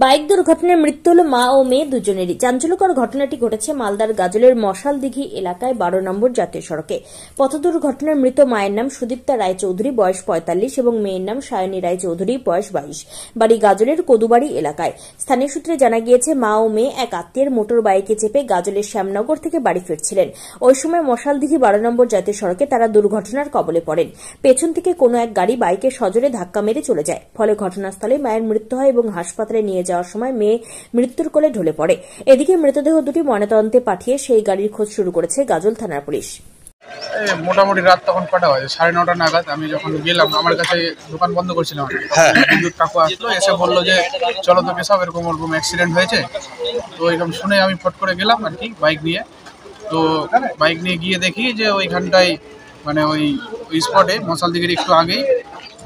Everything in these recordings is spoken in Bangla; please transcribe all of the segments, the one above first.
বাইক দুর্ঘটনায় মৃত্যু হল মা ও মেয়ে দুজনেরই। চাঞ্চল্যকর ঘটনাটি ঘটেছে মালদার গাজলের মশালদিঘি এলাকায় 12 নম্বর জাতীয় সড়কে। পথ দুর্ঘটনায় মৃত মায়ের নাম সুদীপ্তা রায়চৌধুরী, বয়স 45 এবং মেয়ের নাম সায়নী রায়চৌধুরী, বয়স 22। বাড়ি গাজলের কদুবাড়ি এলাকায়। স্থানীয় সূত্রে জানা গিয়েছে, মা ও মেয়ে এক আত্মীয়ের মোটর বাইকে চেপে গাজলের শ্যামনগর থেকে বাড়ি ফিরছিলেন। ওই সময় মশালদিঘি 12 নম্বর জাতীয় সড়কে তারা দুর্ঘটনার কবলে পড়েন। পেছন থেকে কোনো এক গাড়ি বাইকে সজোরে ধাক্কা মেরে চলে যায়। ফলে ঘটনাস্থলে মায়ের মৃত্যু হয় এবং হাসপাতালে নিয়ে যাওয়ার সময় মেয়ে মৃত্যুর কোলে ঢলে পড়ে। এদিকে মৃতদেহ দুটি ময়নাতদন্তে পাঠিয়ে সেই গাড়ির খোঁজ শুরু করেছে গাজল থানার পুলিশ। মোটামুটি রাত তখন কটা বাজে, 9:30 নাগাদ আমি যখন গেলাম, আমার কাছে দোকান বন্ধ করছিলাম, বিদ্যুৎ কাকু আসলো, এসে বললো যে চলো তো সব এরকম অ্যাক্সিডেন্ট হয়েছে। তো এরকম শুনে আমি ফট করে গেলাম আর কি বাইক নিয়ে। তো বাইক নিয়ে গিয়ে দেখি যে ওইখানটায় মানে ওই স্পটে মশালদিঘির একটু আগেই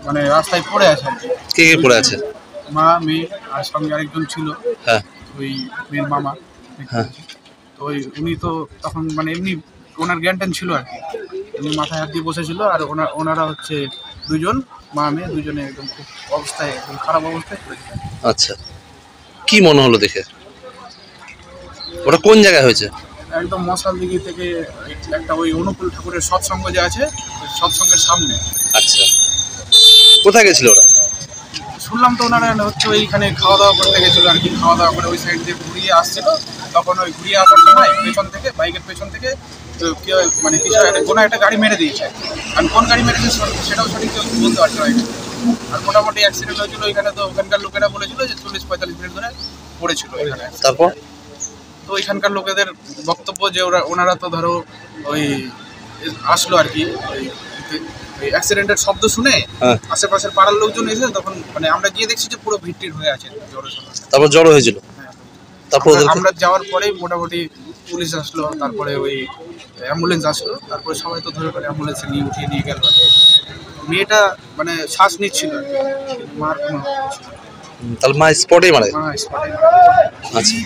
মানে রাস্তায় পড়ে আছে আর কি। কে কে পড়ে আছে? মা, মেয়ে আর সঙ্গে আরেকজন ছিল, ওই মেয়ের মামা। তো উনি তো তখন মানে এমনি ওনার জ্ঞান ট্যান ছিল আর কি, উনি মাথায় হাত দিয়ে বসেছিল। আর ওনারা হচ্ছে দুজন, মা মেয়ে দুজনে একদম খুব অবস্থায়, একদম খারাপ অবস্থায় পড়েছিল। আচ্ছা, কি মনে হলো দেখে? ওটা কোন জায়গায় হয়েছে? একদম মশালদিঘি থেকে একটা ওই অনুকূল ঠাকুরের সৎসঙ্গ যে আছে, ওই সৎসঙ্গের সামনে। আচ্ছা, কোথায় গেছিল ওরা? শুনলাম তো ওনারা হচ্ছে ওইখানে খাওয়া দাওয়া করতে গেছিলো আর কি। খাওয়া দাওয়া করে ওই সাইড দিয়ে ঘুরিয়ে আসছিল। তখন ওই ঘুরিয়ে আসার সময় পেছন থেকে, বাইকের পেছন থেকে কেউ মানে কিছু কোনো একটা গাড়ি মেরে দিয়েছে। আর কোন গাড়ি মেরেছে সেটাও সঠিক কেউ বলতে পারছে না। আর মোটামুটি অ্যাক্সিডেন্ট হয়েছিল ওইখানে। তো ওখানকার লোকেরা বলেছিল যে 40-45 মিনিট ধরে পড়েছিল এখানে। তারপর তো ওইখানকার লোকেদের বক্তব্য যে ওনারা তো ধরো ওই আসলো আর কি, ওই অ্যাক্সিডেন্টের শব্দ শুনে আশেপাশের পাড়ার লোকজন এসে তখন মানে আমরা গিয়ে দেখছি যে পুরো ভিড় হয়ে আছে জড়ো। তারপর জড়ো হয়েছিল। তারপর আমরা যাওয়ার পরেই মোটামুটি পুলিশ আসলো, তারপরে ওই অ্যাম্বুলেন্স আসলো, তারপরে সবাই তো ধরে করে অ্যাম্বুলেন্সে নিয়ে উঠিয়ে নিয়ে গেল। মেয়েটা মানে শ্বাস নিচ্ছিল, মার কোনো তাহলে মা স্পটেই মারা গেছে। আচ্ছা,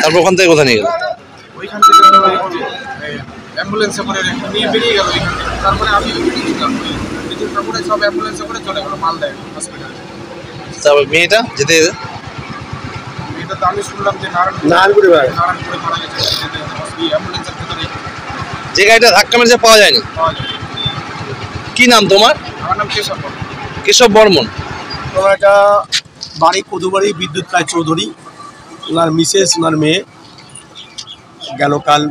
তারপর ওখান থেকে কোথায় নিয়ে গেল? ওইখান থেকে তো অ্যাম্বুলেন্সে করে নিয়ে বেরিয়ে গেল ওইখান থেকে। তারপরে আমি বিদ্যুৎ ঠাকুরে সব অ্যাম্বুলেন্সে করে চলে গেলো মালদায় হসপিটালে। তারপর মেয়েটা যেতে মেয়েটা তো আমি শুনলাম যে নারায়ণপুরে মারা গেছে অ্যাম্বুলেন্সের ভেতরে। যে গাড়িটা ধাক্কা মেরেছে পাওয়া যায়নি? কি নাম তোমার? আমার নাম কেশব বর্মন। কেশব বর্মন। তোমার একটা বাড়ি কদুবাড়ি, বিদ্যুৎ রায়চৌধুরী, ওনার মিসেস, ওনার মেয়ে। গেল কাল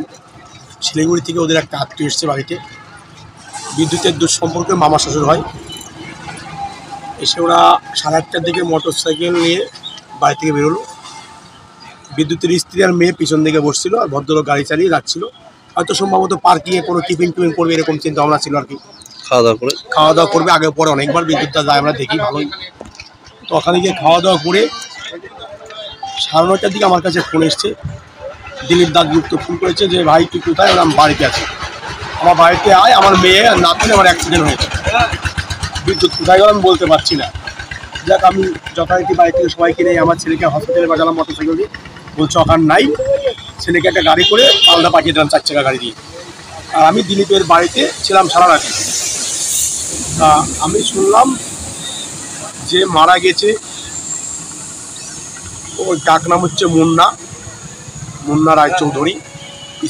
শিলিগুড়ি থেকে ওদের একটা আত্মীয় এসছে বাড়িতে, বিদ্যুতের দুঃসম্পর্কে মামা শ্বশুর হয়। এসে ওরা 8:30টার দিকে মোটর সাইকেল নিয়ে বাড়ি থেকে বেরোলো। বিদ্যুতের স্ত্রী আর মেয়ে পিছন দিকে বসছিল, আর ভদ্রলোক গাড়ি চালিয়ে যাচ্ছিল। হয়তো সম্ভবত পার্কিংয়ে কোনো টিফিন করবে এরকম চিন্তা ভাবনা ছিল আর কি। খাওয়া দাওয়া করবে, আগে পরে অনেকবার বিদ্যুৎটা যায় আমরা দেখি ভালোই। তো ওখানে গিয়ে খাওয়া দাওয়া করে 9:30টার দিকে আমার কাছে ফোন এসছে, দিলীপ দাসগুপ্ত ফোন করেছে যে ভাই তুই কোথায়? আমি বাড়িতে আছি, আমার বাড়িতে আয়, আমার মেয়ে আর নাতনি আমার অ্যাক্সিডেন্ট হয়েছে। বিদ্যুৎ কোথায় গেল আমি বলতে পারছি না। যাক, আমি যথারীতি বাড়ি থেকে সবাইকে নিয়ে আমার ছেলেকে হসপিটালে বাজালাম মোটর সাইকেল দিয়ে। বলছে ওখান নাই, ছেলেকে একটা গাড়ি করে মালদা পাঠিয়ে দিলাম 4 চাকা গাড়ি দিয়ে। আর আমি দিলীপের বাড়িতে ছিলাম সারা রাতি। তা আমি শুনলাম যে মারা গেছে, ওর ডাক নাম হচ্ছে মুন্না রায়চৌধুরী,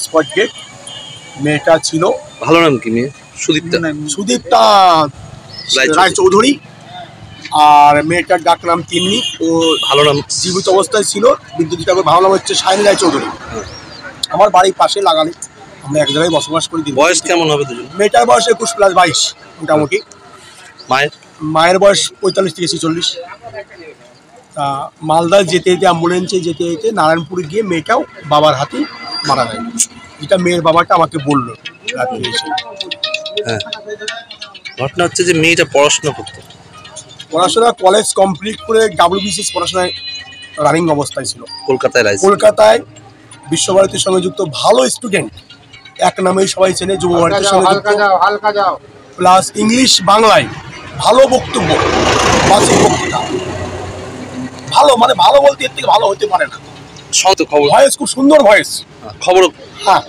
স্পট গেট। মেয়েটা ছিল, ভালো নাম কি মেয়ে? সুদীপ্তা রায়চৌধুরী। আর মেয়েটার ডাক নাম তিন্নি। ও ভালো নাম, জীবিত অবস্থায় ছিল। বিদ্যুৎ ঠাকুর ভালো নাম হচ্ছে সায়নী রায়চৌধুরী। আমার বাড়ির পাশে লাগালে, আমরা এক জায়গায় বসবাস করি। বয়স কেমন হবে দুজন? মেয়েটার বয়স 21+22 মোটামুটি। মায়ের বয়স 45 থেকে 46। তা মালদা যেতে যেতে, অ্যাম্বুলেন্সে যেতে যেতে নারায়ণপুরে গিয়ে মেয়েটাও বাবার হাতে মারা যায়। এটা মেয়ের বাবাটা আমাকে বললো রাত্রে এসে। ঘটনা হচ্ছে যে মেয়েটা পড়াশোনা করতো, কলেজ কমপ্লিট করে WBCS পড়াশোনায় রানিং অবস্থায় ছিল। কলকাতায় বিশ্বভারতীর সঙ্গে যুক্ত, ভালো স্টুডেন্ট, এক নামেই সবাই চেনে, যুব ভারতীর সঙ্গে যুক্ত। প্লাস ইংলিশ বাংলায় ভালো বক্তব্য, বাচিক বক্তৃতা ভালো, মানে ভালো বলতে এর থেকে ভালো হতে পারে না। ভয়েস খুব সুন্দর, ভয়েস খবর, হ্যাঁ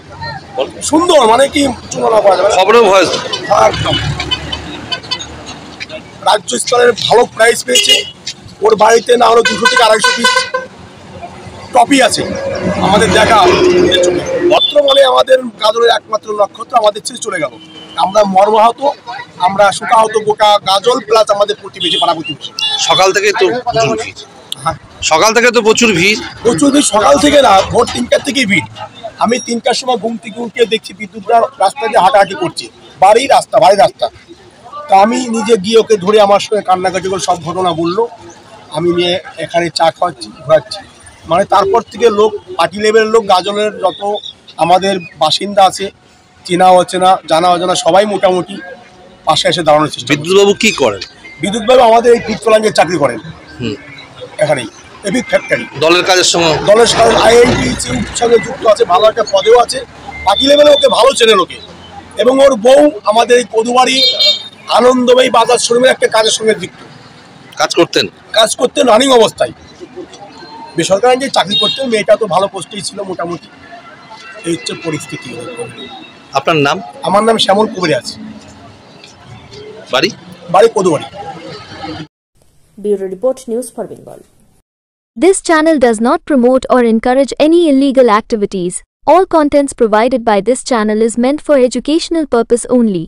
সুন্দর, মানে কি তুলনা করা যাবে, খবরের ভয়েস একদম। রাজ্য স্তরের ভালো প্রাইজ পেয়েছে, ওর বাড়িতে না হলো 200 থেকে 250 পিস টপি আছে আমাদের দেখা বর্তমানে আমাদের গাজলের একমাত্র নক্ষত্র আমাদের ছেড়ে চলে গেল। আমরা মর্মাহত, আমরা শোকাহত, গোটা গাজল প্লাস আমাদের প্রতিবেশী পাড়া প্রতিবেশী। সকাল থেকে তো প্রচুর ভিড়, সকাল থেকে তো প্রচুর ভিড়। সকাল থেকে না, ভোর 3টার থেকেই ভিড়। আমি 3টার সময় ঘুম থেকে উঠে দেখছি বিদ্যুৎরা রাস্তা দিয়ে হাঁটাহাঁটি করছে, বাড়ির রাস্তা। তা আমি নিজে গিয়ে ওকে ধরে আমার সঙ্গে কান্নাকাটি করে সব ঘটনা বললো। আমি নিয়ে এখানে চা খাওয়াচ্ছি, ঘোরাচ্ছি। মানে তারপর থেকে লোক, পার্টি লেভেলের লোক, গাজলের যত আমাদের বাসিন্দা আছে, চেনা অচেনা, জানা অজানা, সবাই মোটামুটি পাশে এসে দাঁড়ানোর চেষ্টা। বিদ্যুৎবাবু কি করেন? বিদ্যুৎবাবু আমাদের এই পিট প্লান্টের চাকরি করেন এখানেই, এপিক ফ্যাক্টরি। দলের কাজের সঙ্গে আইএনটিসির সঙ্গে যুক্ত আছে, ভালো একটা পদেও আছে। পার্টি লেভেলে ওকে ভালো চেনে লোকে। এবং ওর বউ আমাদের এই কদুবাড়ি আনন্দময়ী বাজার শোরুমের একটা কাজের সঙ্গে যুক্ত। কাজ করতেন রানিং অবস্থায়, বেসরকারি যে চাকরি করতেন। মেয়েটা তো ভালো পোস্টেই ছিল মোটামুটি। এই হচ্ছে পরিস্থিতি। আপনার নাম? আমার নাম শ্যামল কবিরাজ, বাড়ি Kadubari. Bureau report, news for Bengal. This channel does not promote or encourage any illegal activities. All contents provided by this channel is meant for educational purpose only.